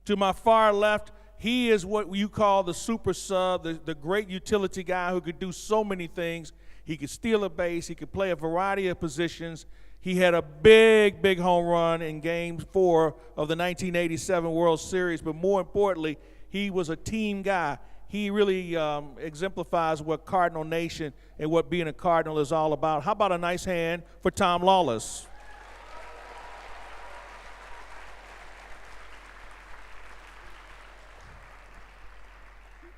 To my far left, he is what you call the super sub, the great utility guy who could do so many things. He could steal a base. He could play a variety of positions. He had a big, big home run in Game 4 of the 1987 World Series, but more importantly, he was a team guy. He really exemplifies what Cardinal Nation and what being a Cardinal is all about. How about a nice hand for Tom Lawless?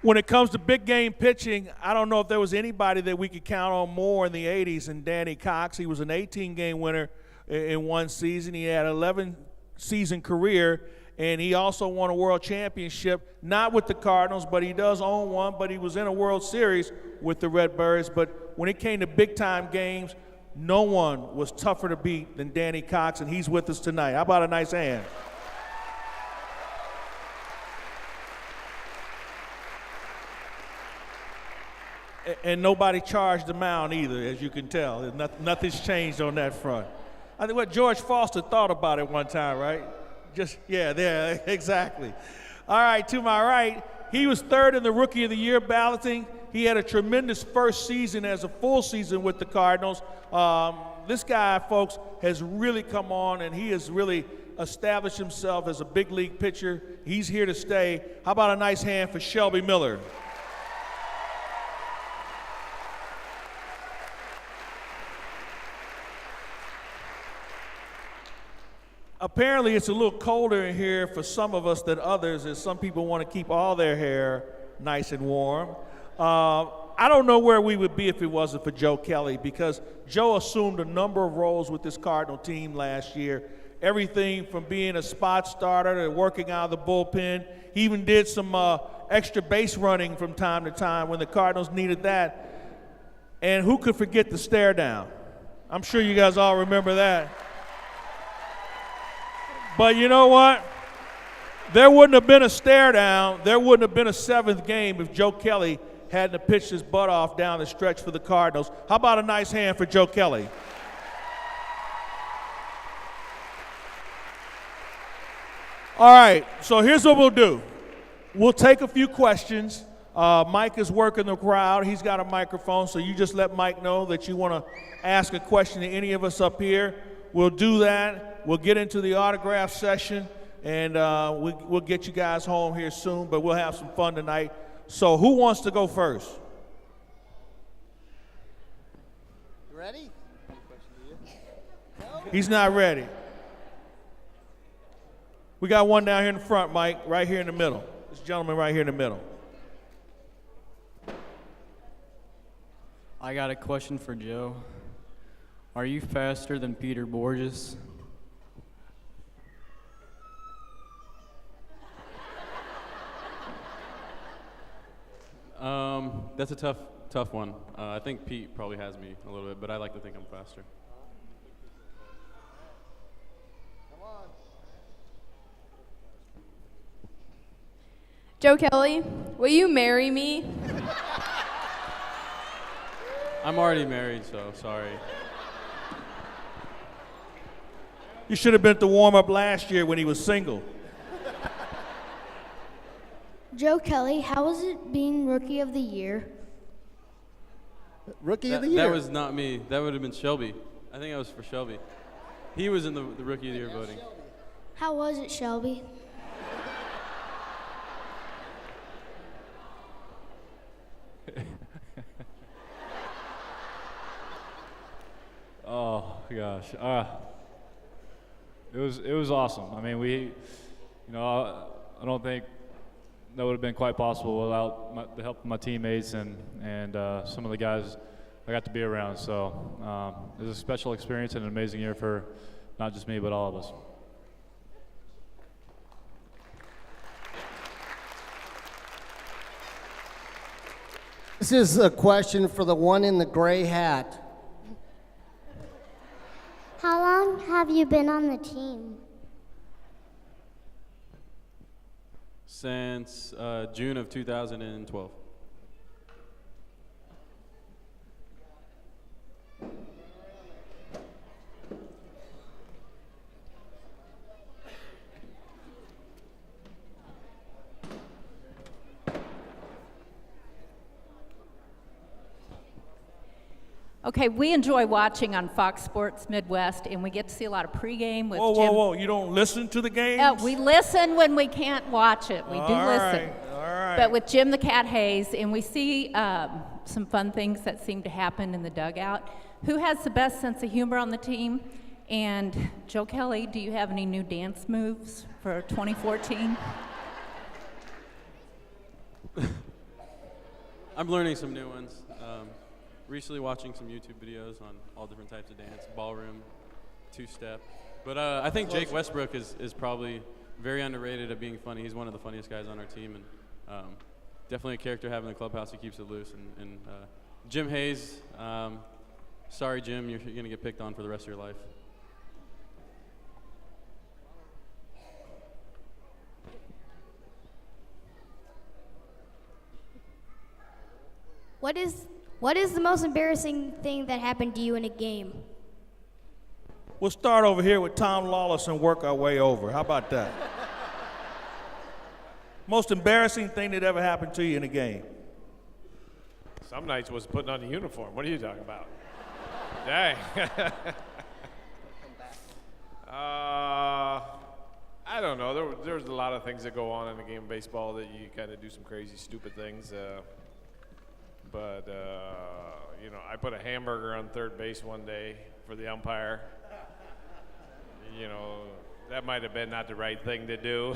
When it comes to big game pitching, I don't know if there was anybody that we could count on more in the 80s than Danny Cox. He was an 18-game winner in one season. He had an 11-season career, and he also won a world championship, not with the Cardinals, but he does own one, but he was in a World Series with the Redbirds. But when it came to big-time games, no one was tougher to beat than Danny Cox, and he's with us tonight. How about a nice hand? And nobody charged the mound either, as you can tell. Nothing's changed on that front. I think what George Foster thought about it one time, right? Yeah, exactly. All right, to my right, he was third in the Rookie of the Year balloting. He had a tremendous first season as a full season with the Cardinals. This guy, folks, has really come on, and he has really established himself as a big league pitcher. He's here to stay. How about a nice hand for Shelby Miller? Apparently, it's a little colder in here for some of us than others, as some people want to keep all their hair nice and warm. I don't know where we would be if it wasn't for Joe Kelly, because Joe assumed a number of roles with this Cardinal team last year. Everything from being a spot starter to working out of the bullpen. He even did some extra base running from time to time when the Cardinals needed that. And who could forget the stare down? I'm sure you guys all remember that. But you know what? There wouldn't have been a stare down. There wouldn't have been a seventh game if Joe Kelly hadn't pitched his butt off down the stretch for the Cardinals. How about a nice hand for Joe Kelly? All right, so here's what we'll do. We'll take a few questions. Mike is working the crowd. He's got a microphone, so you just let Mike know that you want to ask a question to any of us up here. We'll do that. We'll get into the autograph session, and we'll get you guys home here soon, but we'll have some fun tonight. So who wants to go first? You ready? He's not ready. We got one down here in the front, Mike, right here in the middle. This gentleman right here in the middle. I got a question for Joe. Are you faster than Peter Borges? That's a tough one. I think Pete probably has me a little bit, but I like to think I'm faster. Come on. Joe Kelly, will you marry me? I'm already married, so sorry. You should have been at the warm-up last year when he was single. Joe Kelly, how was it being Rookie of the Year? Rookie of the Year. That was not me. That would have been Shelby. I think I was for Shelby. He was in the Rookie of the Year voting. How was it, Shelby? Oh gosh, it was awesome. I mean, I don't think that would have been quite possible without the help of my teammates and some of the guys I got to be around. So it was a special experience and an amazing year for not just me but all of us. This is a question for the one in the gray hat. How long have you been on the team? Since June of 2012. Okay, we enjoy watching on Fox Sports Midwest, and we get to see a lot of pregame with Whoa, Jim. whoa, whoa! You don't listen to the games? We listen when we can't watch it. We do listen. All right. But with Jim the Cat Hayes, and we see some fun things that seem to happen in the dugout. Who has the best sense of humor on the team? And Joe Kelly, do you have any new dance moves for 2014? I'm learning some new ones. Recently watching some YouTube videos on all different types of dance, ballroom, two-step. But I think Jake Westbrook is probably very underrated at being funny. He's one of the funniest guys on our team, and definitely a character having the clubhouse. He keeps it loose. And Jim Hayes, sorry, Jim, you're going to get picked on for the rest of your life. What is the most embarrassing thing that happened to you in a game? We'll start over here with Tom Lawless and work our way over. How about that? Most embarrassing thing that ever happened to you in a game? Some nights was putting on the uniform. What are you talking about? Dang. I don't know. There's a lot of things that go on in the game of baseball that you kind of do some crazy, stupid things. But I put a hamburger on third base one day for the umpire. That might have been not the right thing to do.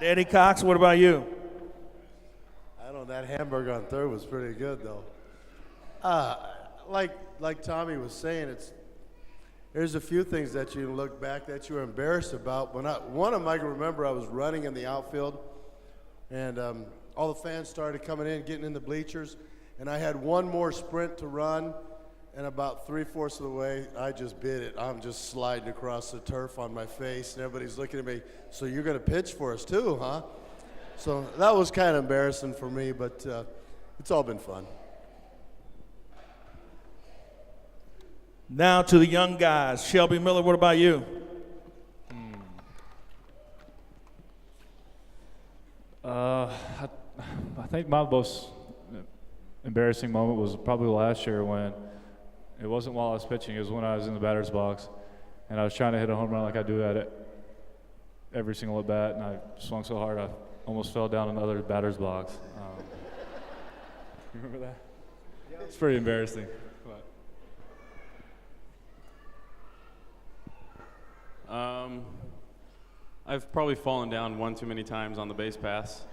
Danny Cox, what about you? I don't know, that hamburger on third was pretty good, though. Like Tommy was saying, there's a few things that you look back that you were embarrassed about. One of them I can remember, I was running in the outfield, and all the fans started coming in, getting in the bleachers, and I had one more sprint to run, and about 3/4 of the way, I just bit it. I'm just sliding across the turf on my face, and everybody's looking at me, so you're going to pitch for us too, huh? So that was kind of embarrassing for me, but it's all been fun. Now to the young guys. Shelby Miller, what about you? I think my most embarrassing moment was probably last year when it wasn't while I was pitching, it was when I was in the batter's box, and I was trying to hit a home run like I do at every single at bat, and I swung so hard I almost fell down in the other batter's box. You remember that? It's pretty embarrassing. I've probably fallen down one too many times on the base pass.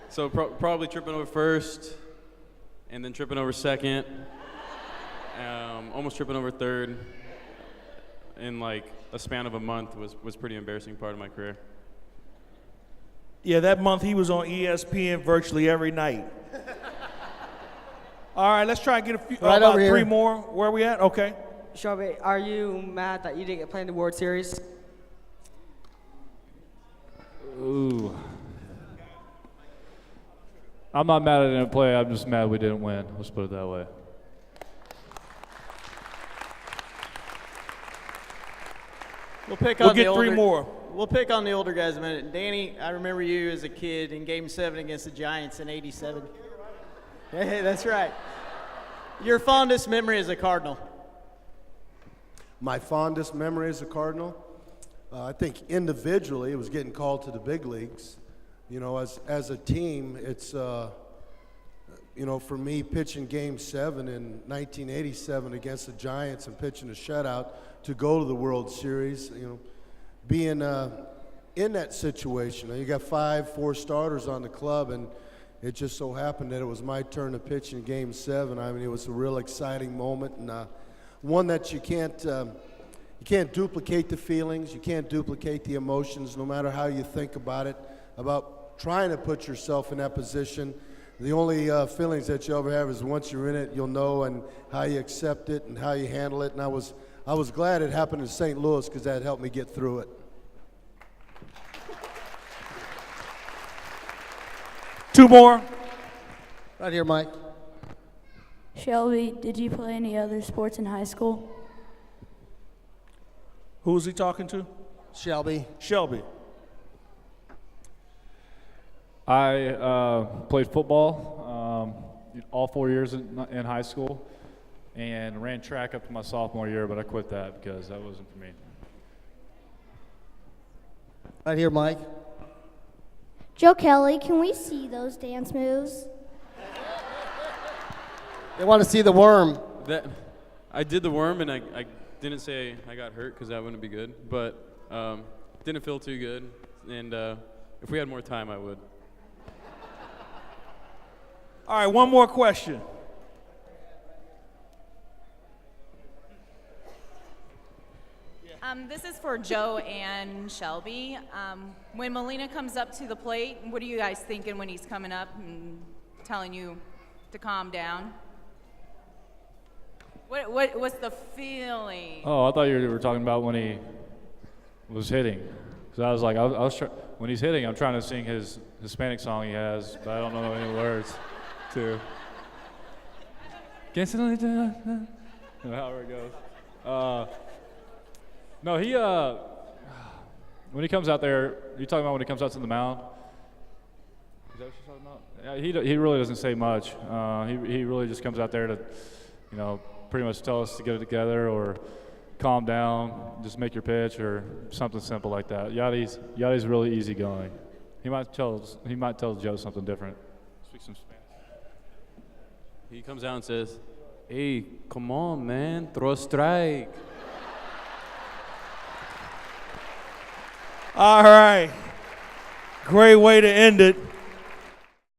So probably tripping over first, and then tripping over second, almost tripping over third, in like a span of a month was pretty embarrassing part of my career. Yeah, that month he was on ESPN virtually every night. All right, let's try and get a few, Right about over here. three more. Where are we at? Okay. Shelby, are you mad that you didn't get played in the World Series? Ooh. I'm not mad I didn't play, I'm just mad we didn't win. Let's put it that way. We'll get three more. We'll pick on the older guys a minute. Danny, I remember you as a kid in Game 7 against the Giants in '87. Hey, that's right. Your fondest memory as a Cardinal? My fondest memory as a Cardinal, I think individually it was getting called to the big leagues. As a team, it's, for me pitching Game 7 in 1987 against the Giants and pitching a shutout to go to the World Series, being in that situation. You got 4 starters on the club, and it just so happened that it was my turn to pitch in Game 7. I mean, it was a real exciting moment, and one that you can't duplicate the feelings, you can't duplicate the emotions, no matter how you think about it, about trying to put yourself in that position. The only feelings that you ever have is once you're in it, you'll know, and how you accept it and how you handle it. And I was glad it happened in St. Louis because that helped me get through it. Two more. Right here, Mike. Shelby, did you play any other sports in high school? Who is he talking to? Shelby. Shelby. I played football all 4 years in high school, and ran track up to my sophomore year, but I quit that because that wasn't for me. Right here, Mike. Joe Kelly, can we see those dance moves? They want to see the worm. I did the worm, and I didn't say I got hurt because that wouldn't be good, but didn't feel too good. And if we had more time, I would. All right, one more question. This is for Joe and Shelby. When Molina comes up to the plate, what are you guys thinking when he's coming up and telling you to calm down? What's the feeling? Oh, I thought you were talking about when he was hitting. Because I was like, when he's hitting, I'm trying to sing his Hispanic song he has, but I don't know any words to. However it goes. No, when he comes out there, you talking about when he comes out to the mound? Is that what you're talking about? Yeah, he really doesn't say much. He really just comes out there to, pretty much tell us to get it together or calm down, just make your pitch or something simple like that. Yadi's really easygoing. He might tell Joe something different. Speak some Spanish. He comes out and says, "Hey, come on, man, throw a strike." All right. Great way to end it.